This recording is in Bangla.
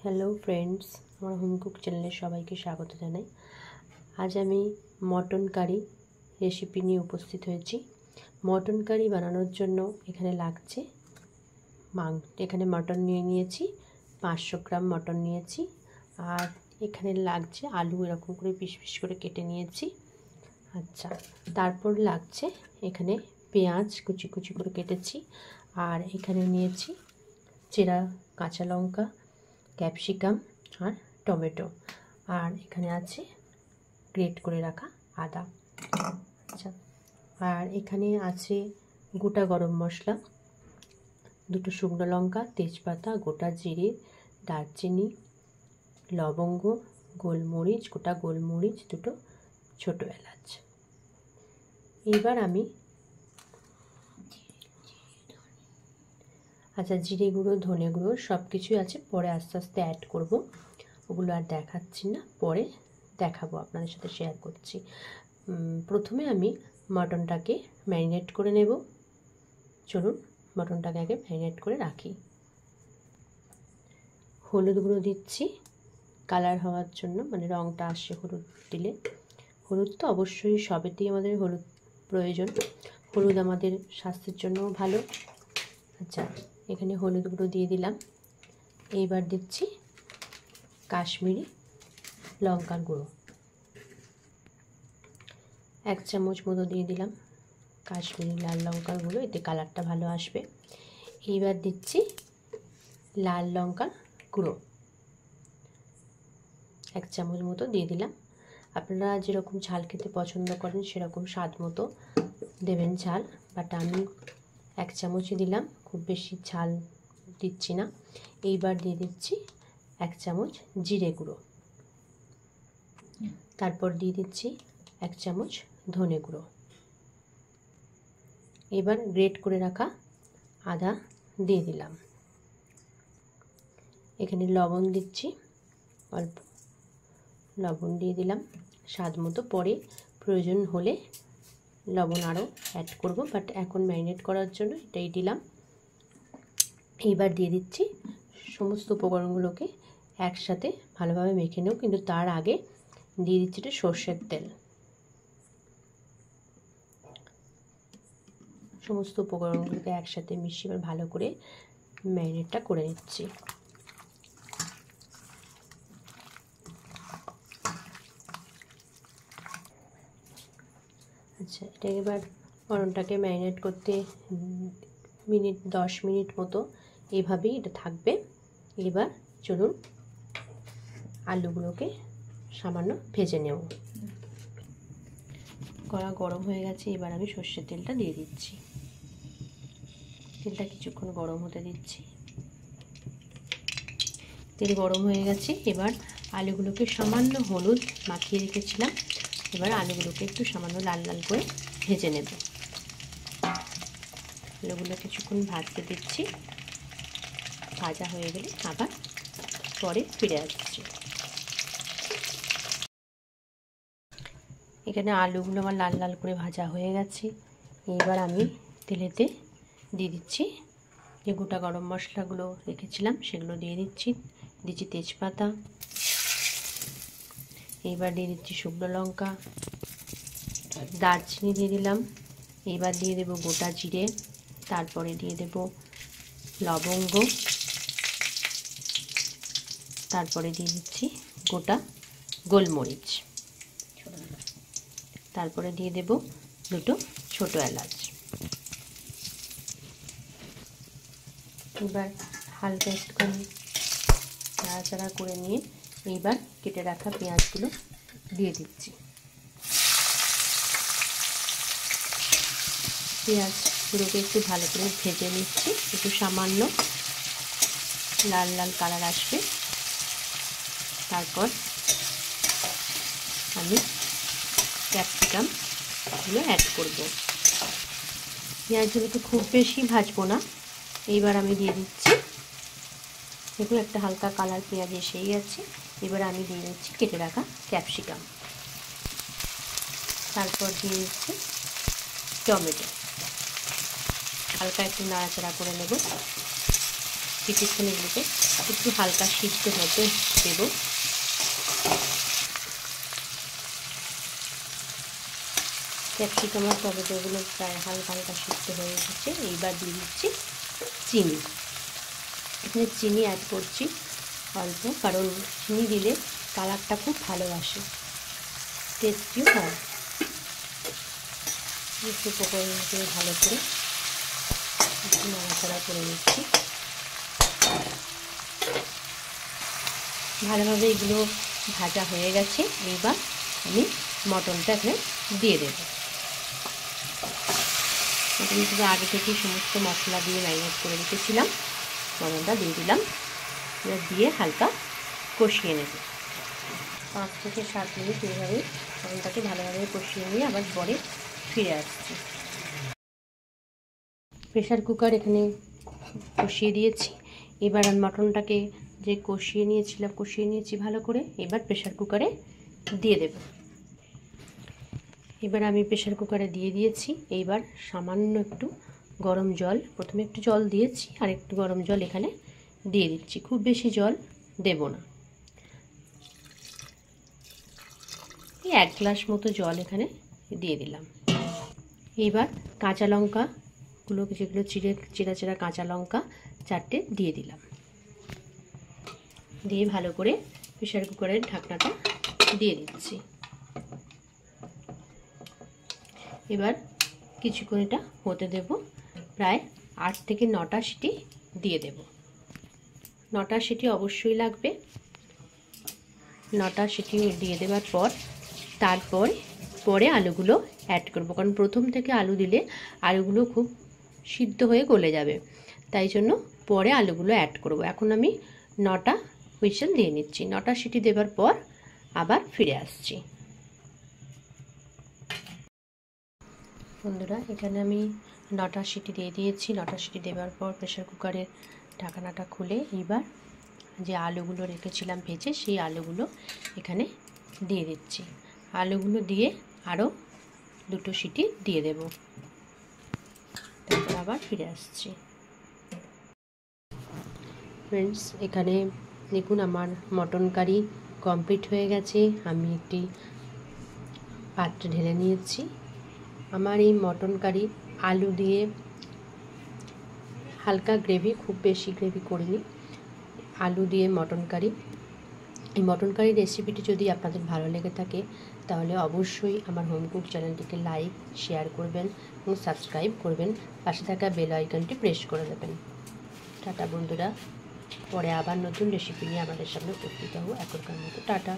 হ্যালো ফ্রেন্ডস, আমার হোম কুক চ্যানেলে সবাইকে স্বাগত জানাই। আজ আমি মটন কারি রেসিপি নিয়ে উপস্থিত হয়েছি। মটন কারি বানানোর জন্য এখানে লাগছে এখানে মটন নিয়েছি 500 গ্রাম মটন নিয়েছি। আর এখানে লাগছে আলু, এরকম করে পিস পিস করে কেটে নিয়েছি। আচ্ছা, তারপর লাগছে এখানে পেঁয়াজ কুচি কুচি করে কেটেছি। আর এখানে নিয়েছি চেরা কাঁচা লঙ্কা, ক্যাপসিকাম আর টমেটো। আর এখানে আছে গ্রেট করে রাখা আদা। আচ্ছা, আর এখানে আছে গোটা গরম মশলা, দুটো শুকনো লঙ্কা, তেজপাতা, গোটা জিরে, দারচিনি, লবঙ্গ, গোলমরিচ, গোটা গোলমরিচ, দুটো ছোট এলাচ। এবার আমি জিরে গুঁড়ো, ধনে গুঁড়ো সব কিছুই আছে, পরে আস্তে আস্তে অ্যাড করব। ওগুলো আর দেখাচ্ছি না, পরে দেখাবো, আপনাদের সাথে শেয়ার করছি। প্রথমে আমি মটনটাকে ম্যারিনেট করে নেব। চলুন মটনটাকে আগে ম্যারিনেট করে রাখি। হলুদ গুঁড়ো দিচ্ছি কালার হওয়ার জন্য, মানে রঙটা আসে হলুদ দিলে। হলুদ তো অবশ্যই সবেতেই আমাদের হলুদ প্রয়োজন, হলুদ আমাদের স্বাস্থ্যের জন্যও ভালো। আচ্ছা, এখানে হলুদ গুঁড়ো দিয়ে দিলাম। এইবার দিচ্ছি কাশ্মীরি লঙ্কার গুঁড়ো, 1 চামচ মতো দিয়ে দিলাম কাশ্মীরি লাল লঙ্কার গুঁড়ো, এতে কালারটা ভালো আসবে। এইবার দিচ্ছি লাল লঙ্কার গুঁড়ো, 1 চামচ মতো দিয়ে দিলাম। আপনারা যেরকম ঝাল খেতে পছন্দ করেন সেরকম স্বাদ মতো দেবেন ঝাল, বাট আমি 1 চামচই দিলাম, খুব বেশি ঝাল দিচ্ছি না। এইবার দিয়ে দিচ্ছি 1 চামচ জিরে গুঁড়ো, তারপর দিয়ে দিচ্ছি 1 চামচ ধনে গুঁড়ো। এবার গ্রেট করে রাখা আদা দিয়ে দিলাম। এখানে লবণ দিচ্ছি, অল্প লবণ দিয়ে দিলাম স্বাদ মতো, পরে প্রয়োজন হলে লবণ আরও অ্যাড করব, বাট এখন ম্যারিনেট করার জন্য এটাই দিলাম। এইবার দিয়ে দিচ্ছি সমস্ত উপকরণগুলোকে একসাথে ভালোভাবে মেখে নেব, কিন্তু তার আগে দিয়ে দিচ্ছি এটা সর্ষের তেল। সমস্ত উপকরণগুলোকে একসাথে মিশিয়ে ভালো করে ম্যারিনেটটা করে নিচ্ছি। আচ্ছা, এটা এবার মটনটাকে ম্যারিনেট করতে 10 মিনিট মতো এভাবেই এটা থাকবে। এবার চলুন আলুগুলোকে সামান্য ভেজে নেব। কড়া গরম হয়ে গেছে, এবার আমি সর্ষের তেলটা দিয়ে দিচ্ছি। তেলটা কিছুক্ষণ গরম হতে দিচ্ছি। তেল গরম হয়ে গেছে, এবার আলুগুলোকে সামান্য হলুদ মাখিয়ে রেখেছিলাম, এবার আলুগুলোকে একটু সামান্য লাল লাল করে ভেজে নেব। আলুগুলো কিছুক্ষণ ভাজতে দিচ্ছি, ভাজা হয়ে গেলে আবার পরে ফিরে আসছি। এখানে আলুগুলো আমার লাল লাল করে ভাজা হয়ে গেছে। এবার আমি তেলেতে দিয়ে দিচ্ছি যে গোটা গরম মশলাগুলো রেখেছিলাম সেগুলো দিয়ে দিচ্ছি তেজপাতা, এইবার দিয়ে দিচ্ছি শুকনো লঙ্কা, দারচিনি দিয়ে দিলাম। এবার দিয়ে দেব গোটা জিরে, তারপরে দিয়ে দেব লবঙ্গ, তারপরে দিয়ে দিচ্ছি গোটা গোলমরিচ, তারপরে দিয়ে দেব দুটো ছোট এলাচ। এবার হালকা একটুখানি নাড়াচাড়া করে নিয়ে এইবার কেটে রাখা পেঁয়াজগুলো দিয়ে দিচ্ছি। পেঁয়াজগুলোকে একটু ভালো করে ভেজে নিচ্ছি, একটু সামান্য লাল লাল কালার আসবে। তারপর আমি ক্যাপসিকামগুলো অ্যাড করব। পেঁয়াজগুলোকে খুব বেশি ভাজবো না। এইবার আমি দিয়ে দিচ্ছি, দেখুন একটা হালকা কালার পেঁয়াজ এসেই গেছে। এবার আমি দিয়ে দিচ্ছি কেটে রাখা ক্যাপসিকাম, তারপর দিয়ে দিচ্ছি টমেটো, হালকা একটু নাড়াচাড়া করে নেব। কিছুক্ষণ এগুলোকে একটু হালকা সিদ্ধ হতে দেব। ক্যাপসিকাম আর টমেটোগুলো প্রায় হালকা হালকা সিদ্ধ হয়ে এসেছে। এইবার দিয়ে দিচ্ছি চিনি। এখানে চিনি অ্যাড করছি অল্প, কারণ চিনি দিলে কালারটা খুব ভালো আসে, টেস্টিও হয়। একটু উপকরণকে ভালো করে একটু নাড়াচাড়া করে নিচ্ছি। ভালোভাবে এগুলো ভাজা হয়ে গেছে। এইবার আমি মটনটা এখানে দিয়ে দেব। মটনটা আগে থেকে সমস্ত মশলা দিয়ে ম্যারিনেট করে রেখেছিলাম, মটনটা দিয়ে দিলাম। এবার দিয়ে হালকা কষিয়ে নেব। 5 থেকে 7 মিনিট এইভাবে মটনটাকে ভালোভাবে কষিয়ে নিয়ে আবার পরে ফিরে আসছি। প্রেশার কুকার এখানে কষিয়ে দিয়েছি। এবার আমি মটনটাকে যে কষিয়ে নিয়েছি ভালো করে, এবার প্রেশার কুকারে দিয়ে দেব। এবার আমি প্রেশার কুকারে দিয়ে দিয়েছি। এইবার সামান্য একটু গরম জল, প্রথমে একটু জল দিয়েছি আর একটু গরম জল এখানে দিয়ে দিচ্ছি। খুব বেশি জল দেব না, এই 1 গ্লাস মতো জল এখানে দিয়ে দিলাম। এইবার কাঁচা লঙ্কাগুলো, যেগুলো চেরা কাঁচা লঙ্কা 4টে দিয়ে দিলাম। দিয়ে ভালো করে প্রেশার কুকারের ঢাকনাটা দিয়ে দিচ্ছি। এবার কিছুক্ষণ এটা হতে দেব। প্রায় 8 থেকে 9টা সিটি দিয়ে দেব। 9টা সিটি অবশ্যই লাগবে। 9টা সিটি দিয়ে দেওয়ার পর পরে আলুগুলো অ্যাড করব, কারণ প্রথম থেকে আলু দিলে আলুগুলো খুব সিদ্ধ হয়ে গলে যাবে, তাই জন্য পরে আলুগুলো অ্যাড করব। এখন আমি 9টা হুইসেল দিয়ে নিচ্ছি। 9টা সিটি দেওয়ার পর আবার ফিরে আসছি। বন্ধুরা, এখানে আমি 9টা সিটি দিয়ে দিয়েছি। 9টা সিটি দেওয়ার পর প্রেশার কুকারের ঢাকনাটা খুলে এবার যে আলুগুলো রেখেছিলাম ভেজে, সেই আলুগুলো এখানে দিয়ে দিচ্ছি। আলুগুলো দিয়ে আরও 2টো সিটি দিয়ে দেব, তারপর আবার ফিরে আসছি। ফ্রেন্ডস, এখানে দেখুন আমার মটন কারি কমপ্লিট হয়ে গেছে। আমি একটি পাত্রে ঢেলে নিয়েছি। আমার এই মটন কারি আলু দিয়ে হালকা গ্রেভি, খুব বেশি গ্রেভি করিনি, আলু দিয়ে মটন কারি। এই মটন কারি রেসিপিটি যদি আপনাদের ভালো লেগে থাকে তাহলে অবশ্যই আমার হোম কুক চ্যানেলটিকে লাইক, শেয়ার করবেন এবং সাবস্ক্রাইব করবেন। পাশে থাকা বেল আইকনটি প্রেস করে দেবেন। টাটা বন্ধুরা, পরে আবার নতুন রেসিপি নিয়ে আমাদের সামনে উপস্থিত হব। এখনকার মতো টাটা।